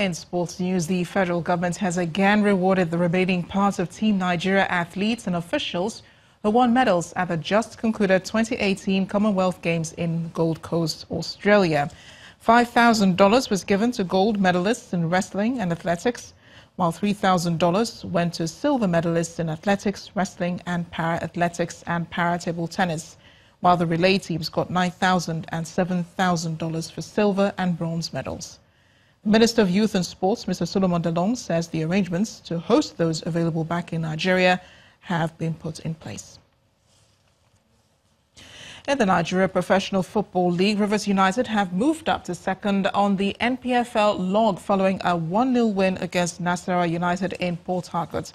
In sports news, the federal government has again rewarded the remaining parts of Team Nigeria athletes and officials who won medals at the just concluded 2018 Commonwealth Games in Gold Coast, Australia. $5,000 was given to gold medalists in wrestling and athletics, while $3,000 went to silver medalists in athletics, wrestling and para-athletics and para-table tennis, while the relay teams got $9,000 and $7,000 for silver and bronze medals. Minister of Youth and Sports, Mr. Solomon Dalong, says the arrangements to host those available back in Nigeria have been put in place. In the Nigeria Professional Football League, Rivers United have moved up to second on the NPFL log following a 1-0 win against Nasarawa United in Port Harcourt.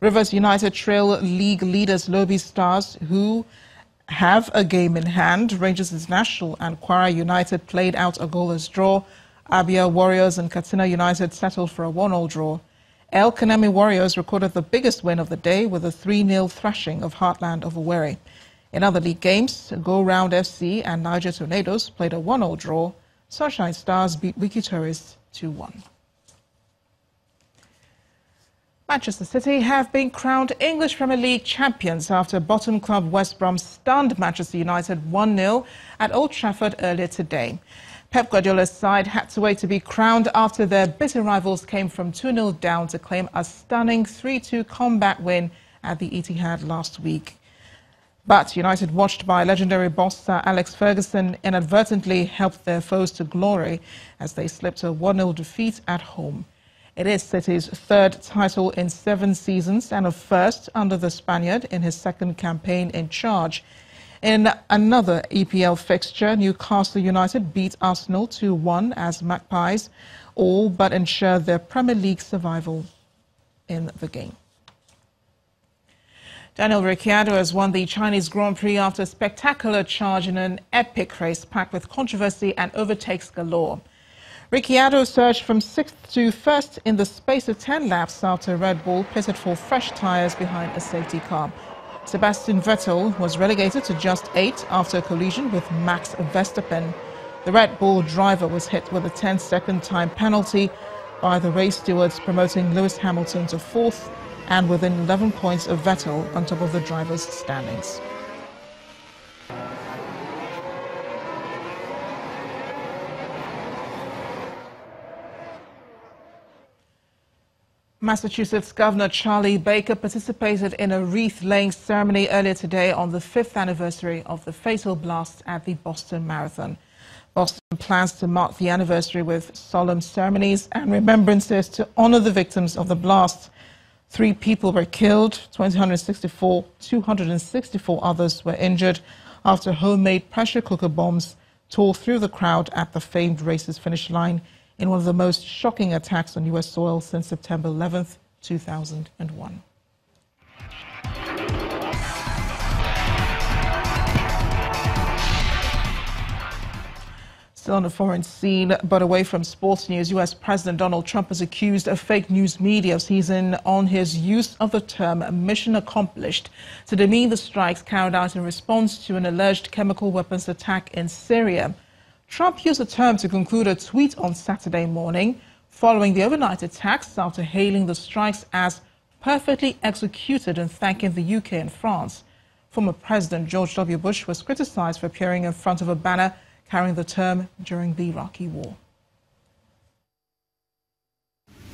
Rivers United trail league leaders Lobby Stars, who have a game in hand. Rangers International and Kwara United played out a goalless draw. Abia Warriors and Katsina United settled for a 1-1 draw. El Kanemi Warriors recorded the biggest win of the day with a 3-0 thrashing of Heartland of Owerri. In other league games, Go Round FC and Niger Tornadoes played a 1-1 draw. Sunshine Stars beat Wiki Tourists 2-1. Manchester City have been crowned English Premier League champions after bottom club West Brom stunned Manchester United 1-0 at Old Trafford earlier today. Pep Guardiola's side had to wait to be crowned after their bitter rivals came from 2-0 down to claim a stunning 3-2 comeback win at the Etihad last week. But United, watched by legendary boss Sir Alex Ferguson, inadvertently helped their foes to glory as they slipped a 1-0 defeat at home. It is City's third title in 7 seasons and a first under the Spaniard in his second campaign in charge. In another EPL fixture, Newcastle United beat Arsenal 2-1 as Magpies all but ensured their Premier League survival in the game. Daniel Ricciardo has won the Chinese Grand Prix after a spectacular charge in an epic race packed with controversy and overtakes galore. Ricciardo surged from 6th to 1st in the space of 10 laps after Red Bull pitted for fresh tyres behind a safety car. Sebastian Vettel was relegated to just 8 after a collision with Max Verstappen. The Red Bull driver was hit with a 10-second time penalty by the race stewards, promoting Lewis Hamilton to 4th and within 11 points of Vettel on top of the drivers' standings. Massachusetts Governor Charlie Baker participated in a wreath-laying ceremony earlier today on the 5th anniversary of the fatal blast at the Boston Marathon. Boston plans to mark the anniversary with solemn ceremonies and remembrances to honor the victims of the blast. 3 people were killed, 264 others were injured after homemade pressure cooker bombs tore through the crowd at the famed race's finish line in one of the most shocking attacks on U.S. soil since September 11, 2001. Still on the foreign scene, but away from sports news, U.S. President Donald Trump has accused a fake news media of seizing on his use of the term mission accomplished to demean the strikes carried out in response to an alleged chemical weapons attack in Syria. Trump used the term to conclude a tweet on Saturday morning following the overnight attacks after hailing the strikes as perfectly executed and thanking the UK and France. Former President George W. Bush was criticized for appearing in front of a banner carrying the term during the Iraqi war.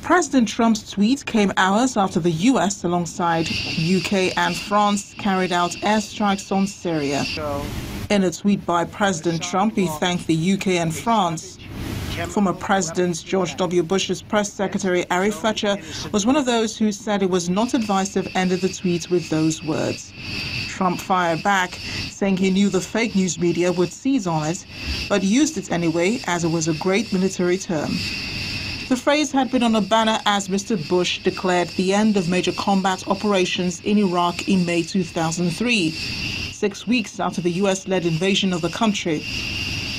President Trump's tweet came hours after the US, alongside UK and France, carried out airstrikes on Syria. In a tweet by President Trump, he thanked the UK and France. Former President George W. Bush's press secretary, Ari Fletcher, was one of those who said it was not advised to have ended the tweet with those words. Trump fired back, saying he knew the fake news media would seize on it, but used it anyway as it was a great military term. The phrase had been on a banner as Mr. Bush declared the end of major combat operations in Iraq in May 2003, 6 weeks after the US-led invasion of the country.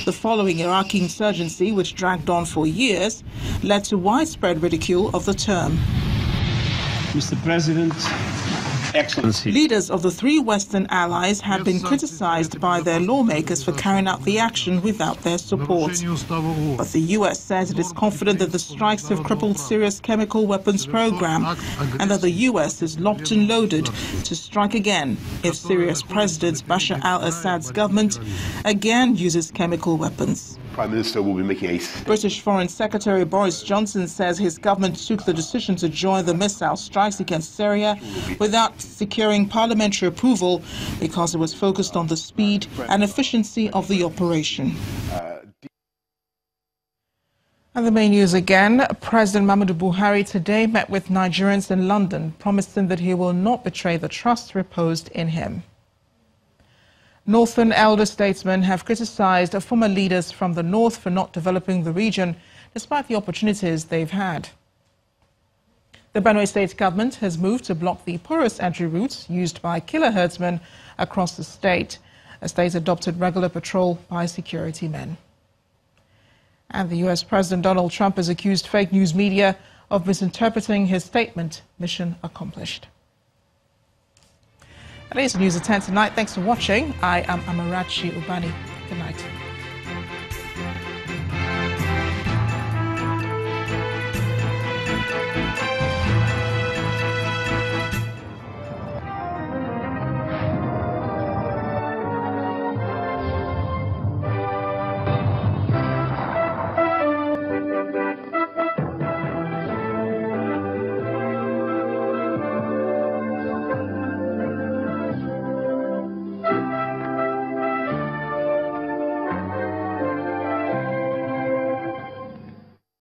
The following Iraqi insurgency, which dragged on for years, led to widespread ridicule of the term. Mr. President, Excellency. Leaders of the three Western allies have been criticized by their lawmakers for carrying out the action without their support. But the U.S. says it is confident that the strikes have crippled Syria's chemical weapons program and that the U.S. is locked and loaded to strike again if Syria's President Bashar al-Assad's government again uses chemical weapons. Prime Minister will be making a... British Foreign Secretary Boris Johnson says his government took the decision to join the missile strikes against Syria without securing parliamentary approval because it was focused on the speed and efficiency of the operation. And the main news again, President Muhammadu Buhari today met with Nigerians in London, promising that he will not betray the trust reposed in him. Northern elder statesmen have criticized former leaders from the north for not developing the region, despite the opportunities they've had. The Benue State government has moved to block the porous entry routes used by killer herdsmen across the state. The state adopted regular patrol by security men. And the U.S. President Donald Trump has accused fake news media of misinterpreting his statement, mission accomplished. That is news at 10 tonight. Thanks for watching. I am Amarachi Ubani. Good night.